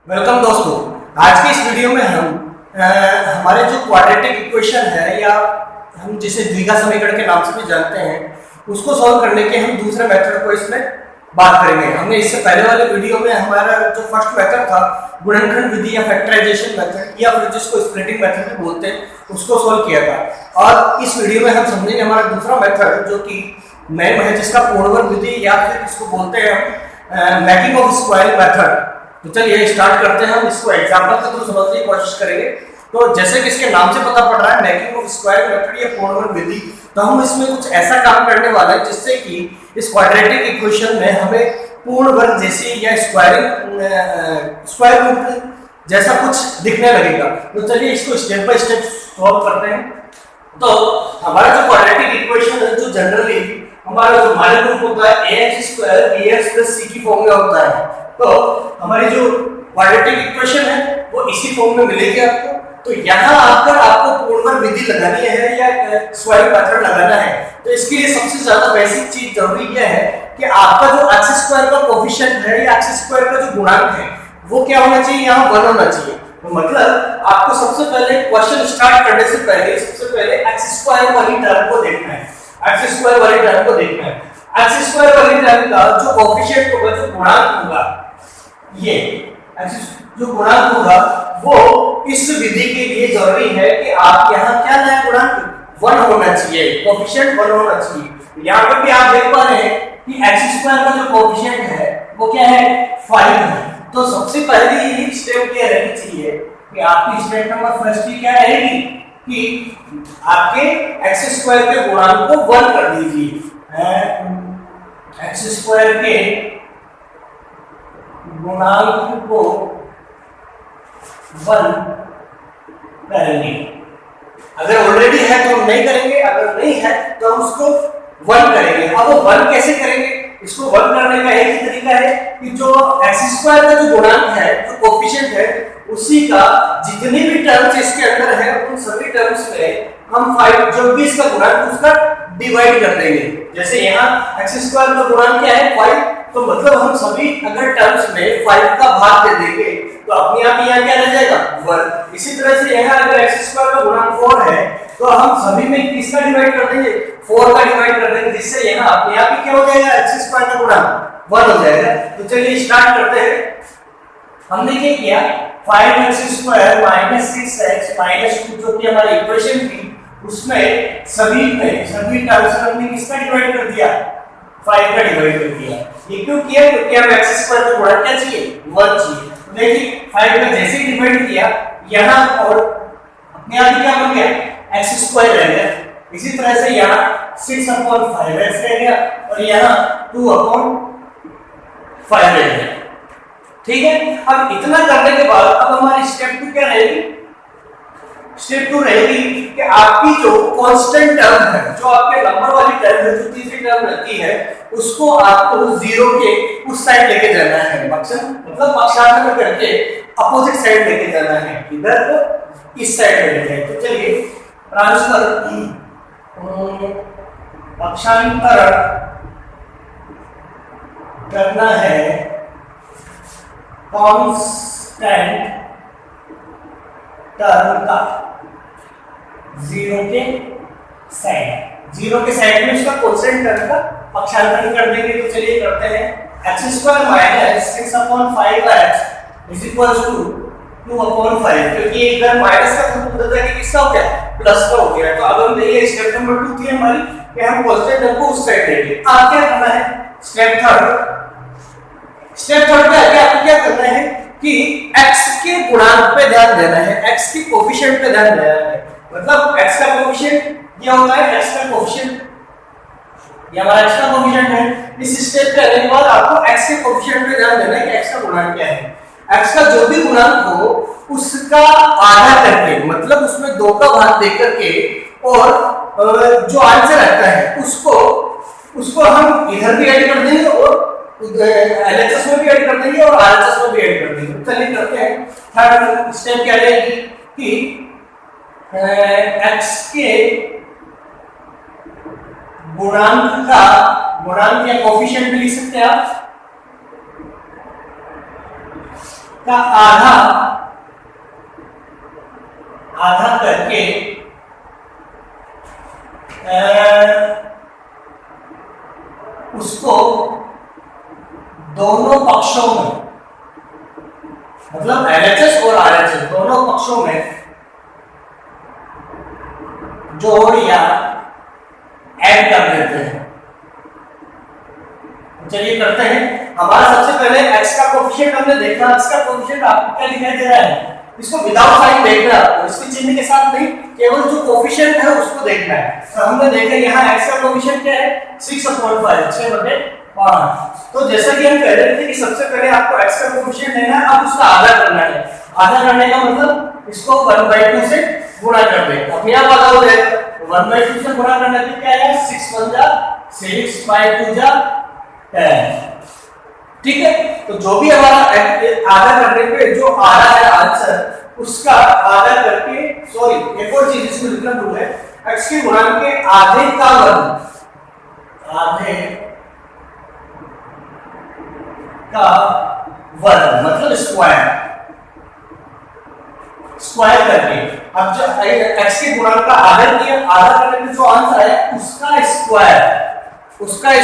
Welcome दोस्तों। आज के इस वीडियो में हम हमारे जो क्वाड्रेटिक इक्वेशन है या हम जिसे द्विघात समीकरण के नाम से भी जानते हैं उसको सॉल्व करने के हम दूसरे मेथड को इसमें बात करेंगे। हमने इससे पहले वाले वीडियो में हमारा जो फर्स्ट मेथड था गुणनखंड विधि या फैक्टराइजेशन मेथड या फिर जिसको स्प्लिटिंग मेथड भी बोलते हैं उसको सॉल्व किया था। और इस वीडियो में हम समझेंगे हमारा दूसरा मेथड जो कि नैम है जिसका पूर्णवर्ग विधि या फिर इसको बोलते हैं हम मेकिंग ऑफ स्क्वायर मेथड। तो चलिए स्टार्ट करते हैं। हम इसको एग्जांपल के थ्रू समझने की कोशिश करेंगे। तो जैसे कि इसके नाम से पता पड़ रहा है मेकिंग ऑफ स्क्वायर मेथड या पूर्णवर्ग विधि, तो हम इसमें कुछ ऐसा काम करने वाले हैं जिससे कि इस क्वाड्रेटिक इक्वेशन में हमें पूर्ण वर्ग जैसी या स्क्वायर रूट जैसा कुछ दिखने लगेगा। तो चलिए इसको स्टेप बाय स्टेप सॉल्व करते हैं। तो हमारा जो क्वाड्रेटिक इक्वेशन है जो जनरली हमारा जो माइनर रूप होता है ax square bx plus c की फॉर्म में होता है। तो हमारी जो क्वाड्रेटिक इक्वेशन है वो इसी फॉर्म में मिलेगी आपको। तो यहाँ आकर आपको पूर्णवर्ग विधि लगानी है या स्क्वायर मेथड लगाना है। तो इसके लिए सबसे ज्यादा बेसिक चीज जरूरी यह है कि आपका जो एक्स स्क्वायर का कोफिशिएंट है या एक्स स्क्वायर का जो गुणांक है वो क्या होना चाहिए, यहाँ 1 होना चाहिए। तो मतलब आपको सबसे पहले क्वेश्चन स्टार्ट करने से पहले सबसे पहले एक्स स्क्वायर वाली टर्म को देखना है। एक्स स्क्वायर वाली टर्म को देखना है। एक्स स्क्वायर वाली टर्म का जो कोफिशिएंट होगा, जो गुणांक होगा, ये जो गुणांक होगा वो इस विधि के लिए जरूरी है कि आप यहाँ क्या नया गुणांक 1 होना चाहिए, कोफिशिएंट 1 होना चाहिए। यहाँ पर भी आप देख पा रहे हैं कि एक्स स्क्वायर का जो कोफिशिएंट है वो क्या है, 5 है। तो सबसे पहले ये स्टेप क्या रहनी चाहिए कि आपकी स्टेप नंबर फर्स्ट की क्या रहेगी कि आपके एक्स स्क्वायर के गुणांक को 1 कर दीजिए। एक्स स्क्वायर के गुणांक को 1 करेंगे। अगर ऑलरेडी है तो हम नहीं करेंगे, अगर नहीं है तो हम उसको 1 करेंगे। अब वो 1 कैसे करेंगे? इसको 1 करने का एक ही तरीका है कि जो एक्स स्क्वायर का जो गुणांक है, जो कोफिशिएंट है, उसी का जितने भी टर्म्स इसके अंदर है उन सभी टर्म्स में हम 5 जो भी इसका गुणांक उसका डिवाइड कर देंगे। जैसे यहाँ एक्स स्क्वायर का गुणांक क्या है, 5, तो मतलब हम सभी अगर टर्म्स में 5 का भाग दे देंगे तो अपने आप यहाँ क्या रह जाएगा, 1। इसी तरह से यहाँ अगर एक्स स्क्वायर का गुणांक 4 है तो हम सभी में किसका डिवाइड कर देंगे, 4 का डिवाइड कर देंगे, जिससे यहाँ अपने आप ही क्या हो जाएगा, एक्स स्क्वायर का गुणांक 1 हो जाएगा। तो चलिए स्टार्ट करते हैं। हमने क्या किया, 5x square minus 6x minus 2 जो कि हमारी इक्वेशन थी उसमें सभी टर्म्स में हमने किसका डिवाइड कर दिया, 5 का डिवाइड कर दिया। ये क्यों किया, क्योंकि हमें x स्क्वायर का गुणांक क्या चाहिए, 1 चाहिए। तो देखिए 5 का जैसे ही डिवाइड किया यहाँ और अपने आप ही क्या बन गया, x स्क्वायर रह गया। इसी तरह से यहाँ 6/5x रह गया और यहाँ 2/5 रह गया। ठीक है। अब इतना करने के बाद अब हमारी स्टेप 2 क्या रहेगी, स्टेप 2 रहेगी कि आपकी जो कांस्टेंट टर्म है, जो आपके नंबर वाली टर्म है, जो तीसरी टर्म रहती है, उसको आपको 0 के उस साइड लेके जाना है। मतलब पक्षांतर करके अपोजिट साइड लेके जाना है, इधर को इस साइड में लेके। तो चलिए ट्रांसफर पक्षांतर करना है कांस्टेंट टर्म का 0 के साइड में उसका कांस्टेंट टर्म का पक्षांतर कर देंगे। तो चलिए करते हैं। x square minus 6/5x is equal to 2/5, क्योंकि इधर माइनस का मतलब होता है कि किसका हो गया, प्लस का हो गया। तो अब हम देखिए स्टेप नंबर 2 थी हमारी कि हम कांस्टेंट टर्म को उस साइड लेंगे। अब क्या करना है, स्टेप थर्ड पे आगे आपको क्या करना है कि x के गुणांक पे ध्यान देना है, x के कोफिशिएंट पे ध्यान देना है। मतलब x का कोफिशिएंट ये होता है, x का कोफिशिएंट ये हमारा x का कोफिशिएंट है। इस स्टेप पे आने के बाद आपको x के कोफिशिएंट पे ध्यान देना है कि x का गुणांक क्या है। x का जो भी गुणांक हो उसका आधा करके, मतलब उसमें 2 का भाग दे करके और जो आंसर आता है उसको हम इधर भी ऐड कर देंगे और LHS में भी ऐड कर देंगे और RHS में भी ऐड कर देंगे। चलिए करते हैं। थर्ड स्टेप क्या रहेगी कि x के गुणांक या कोफिशिएंट भी लिख सकते हैं आप। का आधा आधा करके उसको दोनों पक्षों में, मतलब LHS और RHS दोनों पक्षों में जोड़ या ऐड कर देते हैं। चलिए करते हैं। हमारा सबसे पहले x का कोएफिशिएंट हमने देखा। x का कोएफिशिएंट आपको क्या दिखाई दे रहा है? इसको विदाउट साइन देखना है आपको, इसके चिन्ह के साथ नहीं, केवल जो कोएफिशिएंट है उसको देखना है। तो हमने देखा यहाँ x का कोएफिशिएंट क्या है? 6/5, 6/5। तो जैसा कि हम कह रहे थे कि सबसे पहले आपको x का कोएफिशिएंट लेना है, अब उसका आधा करना है। आधा करने का मतलब इसको 1/2 से गुणा कर दें। अपने आप आधा हो जाएगा। 1/2 से गुणा करने पे क्या है? 6 1 जा 6 5 2 जा 10। ठीक है, तो जो भी हमारा आधा करने पे जो आ रहा है आंसर, उसका आधा करके, सॉरी एक और चीज इसमें लिखना भूल है, x के गुणांक के आधे का वर्ग, आधे का वर्ग मतलब स्क्वायर, स्क्वायर करके। अब जब x के गुणांक का आधा किया, आधा करने पे जो आंसर आया उसका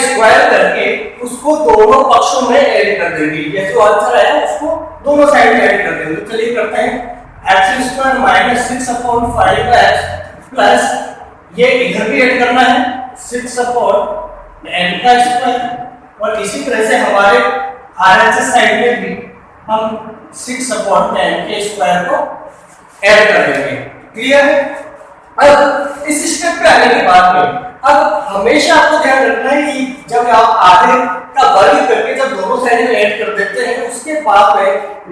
स्क्वायर करके उसको दोनों पक्षों में ऐड कर देंगे। ये जो आंसर आया उसको दोनों साइड में ऐड कर देंगे। तो चलिए करते हैं। x² - 6/5x प्लस ये इधर भी ऐड करना है 6/n का स्क्वायर, और इसी तरह से हमारे RHS साइड में भी हम 6/10 के स्क्वायर को ऐड कर देंगे। क्लियर है? अब इस स्टेप पे आने के बाद में अब हमेशा आपको ध्यान रखना है कि जब आप आधे का वर्ग करके जब दोनों साइड में ऐड कर देते हैं, उसके बाद में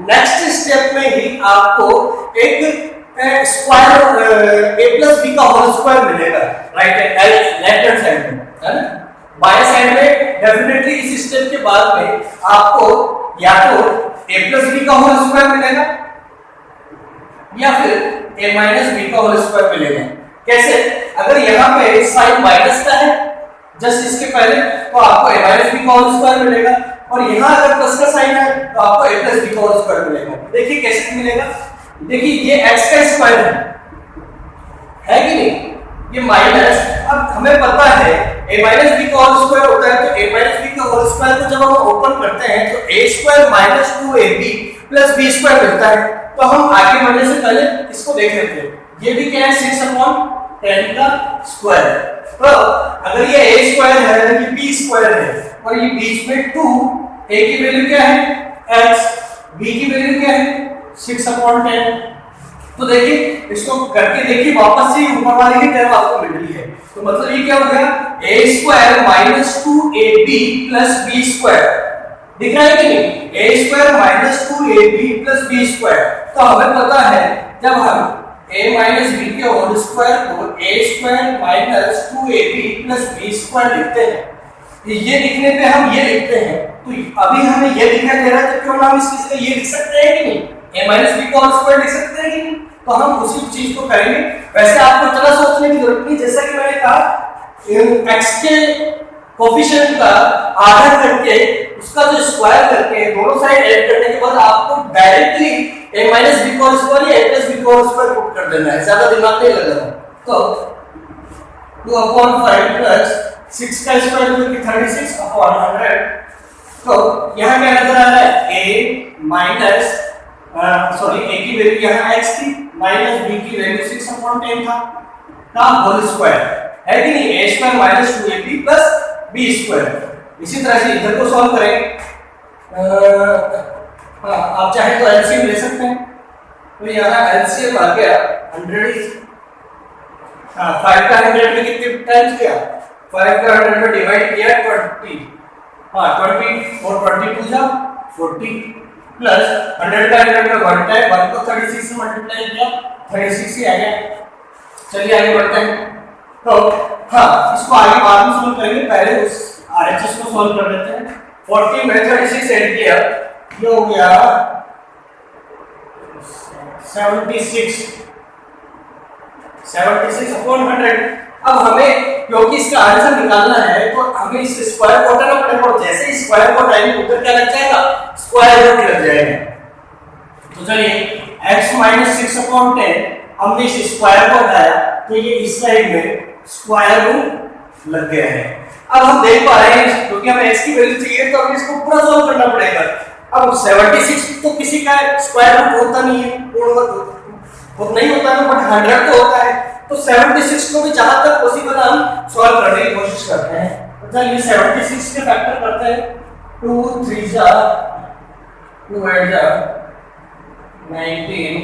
नेक्स्ट स्टेप में ही आपको एक स्क्वायर a+b का होल स्क्वायर मिलेगा लेफ्ट हैंड साइड में, है ना। बाएं साइड में डेफिनेटली इस स्टेप के बाद में आपको या तो a+b का होल स्क्वायर मिलेगा या फिर a-b का होल स्क्वायर मिलेगा। कैसे? अगर यहाँ पे साइन माइनस का है जस्ट इसके पहले, तो आपको a-b का होल स्क्वायर मिलेगा, और यहाँ अगर प्लस का साइन है तो आपको a+b का होल स्क्वायर मिलेगा। देखिए कैसे मिलेगा। देखिए ये x का स्क्वायर है कि नहीं, ये माइनस, अब हमें पता है a-b का होल स्क्वायर होता है, तो a-b का होल स्क्वायर को जब हम ओपन करते हैं तो a² - 2ab + b² मिलता है। तो हम आगे बढ़ने से पहले इसको देख लेते हैं। ये भी क्या है? 6/10 का स्क्वायर। तो अगर ये a² है, ये b² है, और ये बीच में 2, a की वैल्यू क्या है? x, b की वैल्यू क्या है? 6/10। तो देखिए इसको करके देखिए, वापस से ऊपर वाली ही टर्म आपको मिल रही है। तो मतलब ये क्या हो गया? a² - 2ab + b²। दिख रहा है कि नहीं? a² - 2ab + b²। तो हमें पता है जब हम a-b के होल स्क्वायर को a² - 2ab + b² लिखते हैं, ये लिखने पे हम ये लिखते हैं, तो अभी हमें ये दिखाई दे रहा है, तो क्यों ना हम इसकी जगह ये लिख सकते हैं कि नहीं? a-b का होल स्क्वायर लिख सकते हैं कि नहीं? तो हम उसी चीज को करेंगे। वैसे आपको इतना सोचने की जरूरत नहीं, जैसा कि मैंने कहा x के कोएफिशिएंट का आधा करके उसका जो स्क्वायर करके दोनों साइड ऐड करने के बाद आपको डायरेक्टली a-b का होल स्क्वायर या a+b का होल स्क्वायर पुट कर देना है, ज्यादा दिमाग नहीं लगाना। तो 2/5 प्लस 6 का स्क्वायर जो कि 36/100। तो यहाँ क्या नजर आ रहा है? a की वैल्यू यहाँ x थी, माइनस b की वैल्यू 6/10 था का होल स्क्वायर है कि नहीं? a² - 2ab + b²। इसी तरह से इधर को सॉल्व करें। हाँ, आप चाहे तो एलसीएम ले सकते हैं। तो यहाँ एलसीएम आ गया 100। हाँ, 5 का 100 में कितने टाइम्स किया? 5 का 100 में डिवाइड किया 20। हाँ 20 और 22 जा 40 प्लस 100 का 100 में 1 टाइम, 1 को 36 से मल्टीप्लाई किया 36 ही आ गया। चलिए आगे बढ़ते हैं। तो हाँ, इसको आगे बाद में सॉल्व करेंगे, पहले उस आरएचएस को सॉल्व कर लेते हैं। 40 में 36 ऐड किया, ये हो गया 76/100। अब हमें क्योंकि इसका आंसर निकालना है तो हमें इस स्क्वायर को हटाना पड़ेगा, और जैसे ही स्क्वायर को हटाएंगे उधर क्या लग जाएगा? स्क्वायर रूट लग जाएगा। तो चलिए x माइनस 6/10 हमने इस स्क्वायर को हटाया तो ये इस साइड में स्क्वायर रूट लग गया है। अब हम देख पा रहे हैं क्योंकि हमें x की वैल्यू चाहिए तो हमें इसको पूरा सॉल्व करना पड़ेगा। अब 76 तो किसी का स्क्वायर रूट होता नहीं है, पूर्ण नहीं होता है, बट 100 तो होता है। तो 76 को भी जहां तक पॉसिबल हम सॉल्व करने की कोशिश करते हैं। तो चलिए 76 के फैक्टर करते हैं। 2 3 जा 2 8 जा 19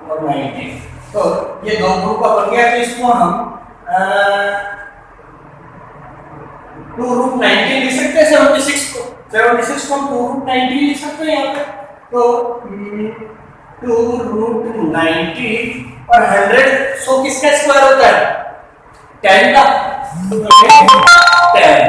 और 19। तो ये दो ग्रुप का बन गया। तो इसको हम 2√19 लिख सकते हैं। 76 को 2√19 लिख सकते हैं यहाँ पे। तो 2√19 और 100 किसका स्क्वायर होता है? 10 का। 10।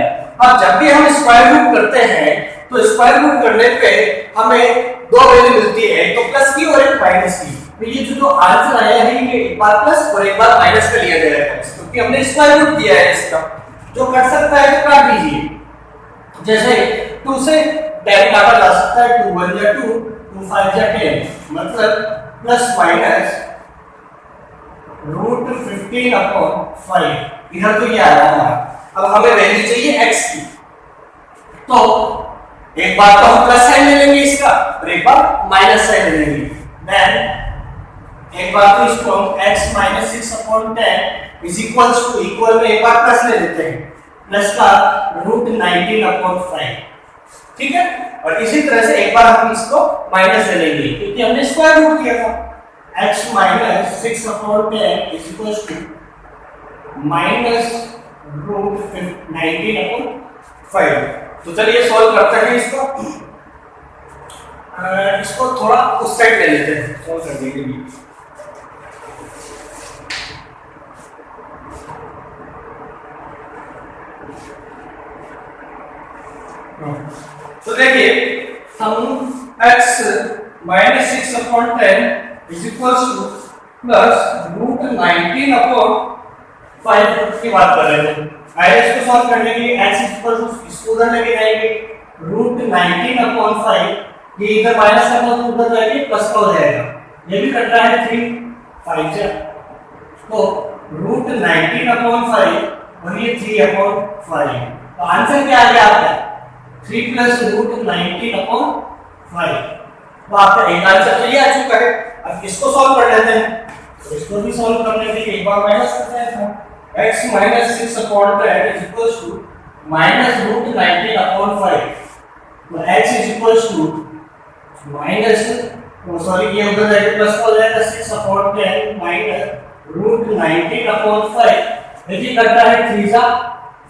अब जब भी हम स्क्वायर रूट करते हैं तो स्क्वायर रूट करने पे हमें दो वैल्यू मिलती है, एक तो प्लस की और एक माइनस की। तो ये जो आंसर आया है ये एक बार प्लस और एक बार माइनस का लिया जाएगा क्योंकि हमने स्क्वायर रूट किया है इसका। जो कर सकता है तो काट दीजिए। जैसे 2 से 10 काटा जा सकता है। 2 1 या 2 2 5 या 10 मतलब प्लस माइनस √15/5। इधर तो ये आ रहा है। अब हमें वैल्यू चाहिए x की। तो एक बार तो हम प्लस साइन ले लेंगे इसका और एक बार माइनस साइन ले लेंगे। देन एक बार तो इसको हम x minus 6/10 is equals to equal में एक बार प्लस ले लेते हैं, प्लस का √19/5। ठीक है। और इसी तरह से एक बार हम इसको माइनस ले लेंगे क्योंकि हमने स्क्वायर रूट किया था। x minus 6/10 is equals to minus √19/5। तो चलिए सॉल्व करते हैं इसको। इसको थोड़ा उस साइड ले लेते हैं सॉल्व करने के लिए। तो देखिए हम x minus 6/10 is equals two plus √19/5 की बात कर रहे थे। आइए इसको सॉल्व करने के लिए x इक्वल टू इसको उधर लेके जाएंगे √19/5। ये इधर माइनस का तो उधर जाएंगे प्लस का हो जाएगा। ये भी कट रहा है 3 5 से। तो √19/5 और ये 3/5। तो आंसर क्या आ गया आपका? 3 प्लस √19/5। तो आपका एक आंसर तो ये आ चुका है। अब इसको सॉल्व कर लेते हैं। तो इसको भी सॉल्व करने के लिए एक बार माइनस करते हैं। x minus 6/10 is equals to minus √19/5। तो x is equals to minus sorry ये उधर जाएगा प्लस हो जाएगा 6/10 माइनस √19/5। देखिए करता है 3 जा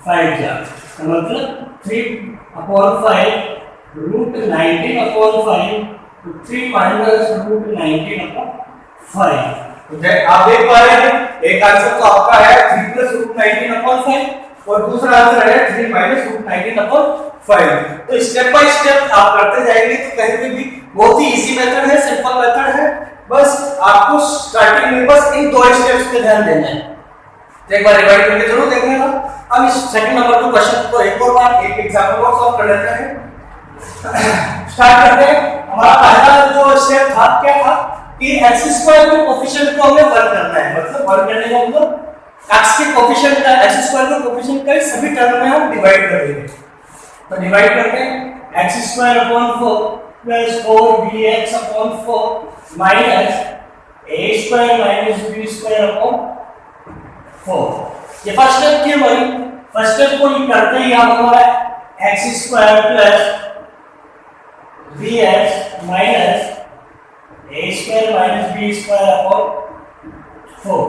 5 जा मतलब 3/5 √19/5 तो 3 माइनस √19/5। तो आप देख पा रहे हैं एक आंसर तो आपका है 3 प्लस √19/5 और दूसरा आंसर है 3 माइनस √19/5। तो स्टेप बाय स्टेप आप करते जाएंगे तो कहीं पे भी बहुत ही इजी मेथड है, सिंपल मेथड है। बस आपको स्टार्टिंग में बस इन दो स्टेप्स पे ध्यान देना है। तो एक बार रिवाइज करके जरूर देखना। अब इस सेकंड नंबर के क्वेश्चन को एक और बार एक एग्जांपल और सॉल्व कर लेते हैं। स्टार्ट करते हैं। हमारा पहला जो स्टेप था क्या था कि x² के कोएफिशिएंट को हमें वर्क करना है। मतलब वर्क करने का मतलब x के कोएफिशिएंट का x² के कोएफिशिएंट का सभी टर्म में हम डिवाइड कर देंगे। तो डिवाइड करते हैं x²/4 plus 4bx/4 minus a² - b²/4। ये फर्स्ट स्टेप की हमारी फर्स्ट स्टेप को ये करते ही हम हमारा x² plus bx minus a² - b²/4।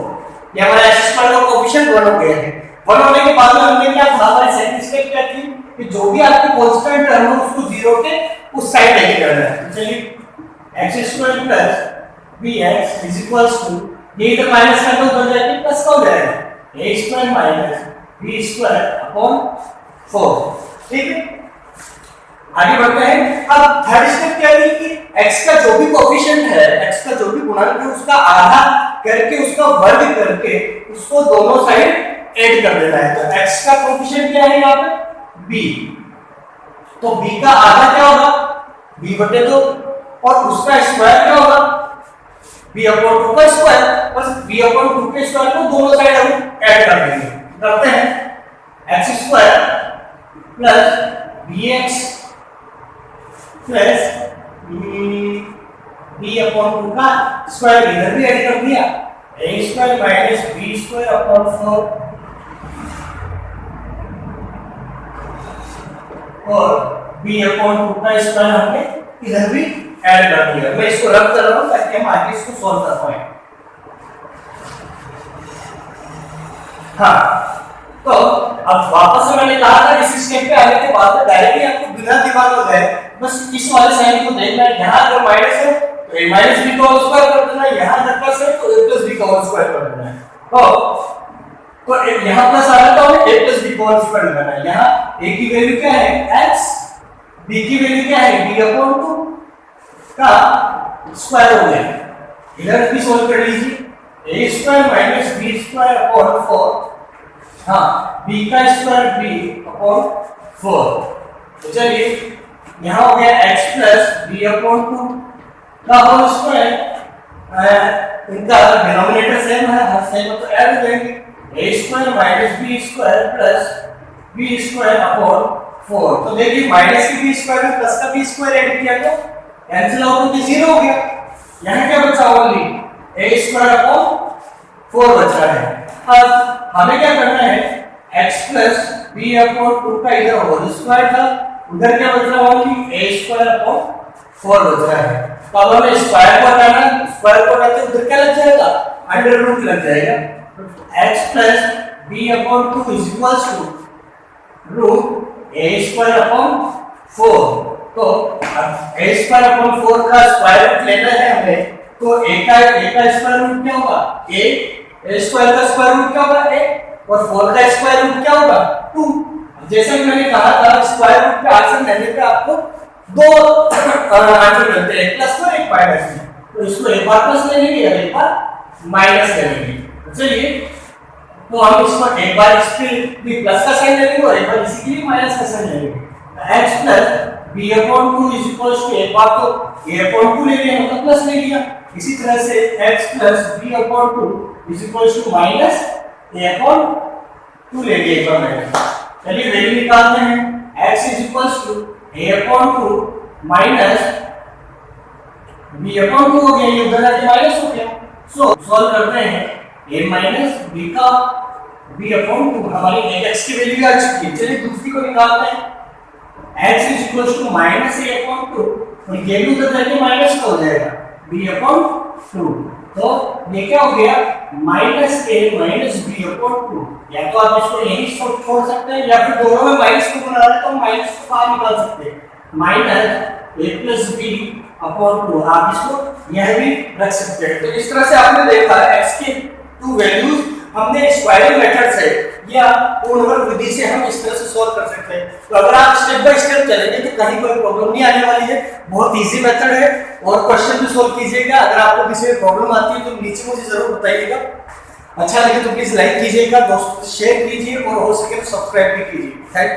ये हमारा x² का कोएफिशिएंट 1 हो गया है। 1 होने के बाद में हमने क्या था हमारी सेकंड स्टेप क्या थी कि जो भी आपकी कांस्टेंट टर्म हो उसको 0 के उस साइड लेके जाना है। चलिए x² plus bx is equals to ये इधर माइनस का तो उधर जाके प्लस का हो जाएगा a² माइनस b²/4। ठीक है। आगे बढ़ते हैं। अब थर्ड स्टेप क्या है कि x का जो भी कोएफिशिएंट है, x का जो भी गुणनफल है उसका आधा करके उसका वर्ग करके उसको दोनों साइड ऐड कर देना है। तो x का कोएफिशिएंट क्या है यहाँ पे b। तो b का आधा क्या होगा b/2 और उसका स्क्वायर क्या होगा, b अपॉन 2 का स्क्वायर, बस b अपॉन 2 के स्क्वायर को दोनों साइड हम ऐड कर देंगे, करते हैं x square plus bx plus b upon 2 का स्क्वायर इधर भी ऐड कर दिया, a square minus b square upon 4 और b अपॉन 2 का स्क्वायर हमने इधर भी ऐड कर दिया। मैं इसको रब कर रहा हूं ताकि हम आगे इसको सॉल्व कर पाए। हाँ, तो अब वापस से मैंने कहा था इस स्टेप पे आने के बाद में डायरेक्टली आपको बिना दिमाग लगाए बस इस वाले साइन को देखना है। यहाँ अगर माइनस है तो a माइनस b का होल स्क्वायर कर देना है, यहाँ अगर प्लस है तो a प्लस b का होल स्क्वायर कर देना है। तो यहाँ प्लस आ रहा है तो हमें a प्लस b का होल स्क्वायर लगाना है। यहाँ a की वैल्यू क्या है x, b की वैल्यू क्या है b अपॉन 2 का स्क्वायर हो गया, इधर भी सोल्व कर लीजिए। a square minus b square upon 4, हाँ b का स्क्वायर b अपॉन 4। तो चलिए यहाँ हो गया x प्लस b अपॉन 2 का होल स्क्वायर, इनका डिनोमिनेटर सेम है, हर सेम तो ऐड हो जाएंगे। a square minus b square plus b square upon 4। तो देखिए माइनस की b स्क्वायर में प्लस का b स्क्वायर ऐड किया तो कैंसिल आउट होकर 0 हो गया। यहाँ क्या बचा ओनली a स्क्वायर अपॉन 4 बच रहा है। अब हमें क्या करना है x प्लस b अपॉन 2 का इधर होल स्क्वायर था, उधर क्या बच रहा है ओनली a स्क्वायर अपॉन 4 बच रहा है। तो अब हमें स्क्वायर को हटाना, स्क्वायर को हटाते उधर क्या लग जाएगा अंडर रूट लग जाएगा। x plus b upon 2 is equals to root a square upon 4। तो अब a स्क्वायर अपॉन 4 का स्क्वायर रूट लेना है हमें, तो a का स्क्वायर रूट क्या होगा a स्क्वायर का स्क्वायर रूट क्या होगा a, और 4 का स्क्वायर रूट क्या होगा 2। जैसे कि मैंने कहा था स्क्वायर रूट पे आंसर लेने पे आपको दो आंसर मिलते हैं, एक प्लस और एक माइनस में। तो इसको एक बार प्लस ले लेंगे और एक बार माइनस ले लेंगे। चलिए तो हम इसको एक बार इसके लिए प्लस का साइन ले लेंगे और एक बार इसी के लिए माइनस का साइन ले लेंगे। x plus b upon 2 is equals to एक बार तो a अपॉन 2 ले लिया मतलब प्लस ले लिया, इसी तरह से x plus b upon 2 is equals to minus a upon 2 ले लिया एक बार माइनस। चलिए वैल्यू निकालते हैं x is equals to a upon 2 minus b upon 2 हो गया, ये उधर जाके माइनस हो गया। सो सॉल्व करते हैं a माइनस b का b अपॉन 2, हमारी x की वैल्यू आ चुकी है। चलिए दूसरी को निकालते हैं x is equals to minus a upon 2 और ये भी उधर जाके माइनस का हो जाएगा b अपॉन 2। तो ये क्या हो गया minus a minus b upon 2। या तो आप इसको यहीं छोड़ सकते हैं या फिर दोनों में माइनस को बना रहे हैं तो माइनस को बाहर निकाल सकते हैं, minus a plus b upon 2। आप इसको यह भी रख सकते हैं। तो इस तरह से आपने देखा है x की टू वैल्यूज हमने स्क्वायरिंग मेथड से या पूर्ण वर्ग विधि से हम इस तरह से सॉल्व कर सकते हैं। तो अगर आप स्टेप बाय स्टेप चलेंगे तो कहीं कोई प्रॉब्लम नहीं आने वाली है, बहुत इजी मेथड है और क्वेश्चन भी सॉल्व कीजिएगा। अगर आपको किसी में प्रॉब्लम आती है तो नीचे मुझे जरूर बताइएगा। अच्छा लगे तो प्लीज लाइक कीजिएगा, दोस्तों से शेयर कीजिए और हो सके तो सब्सक्राइब भी कीजिए। Thank you.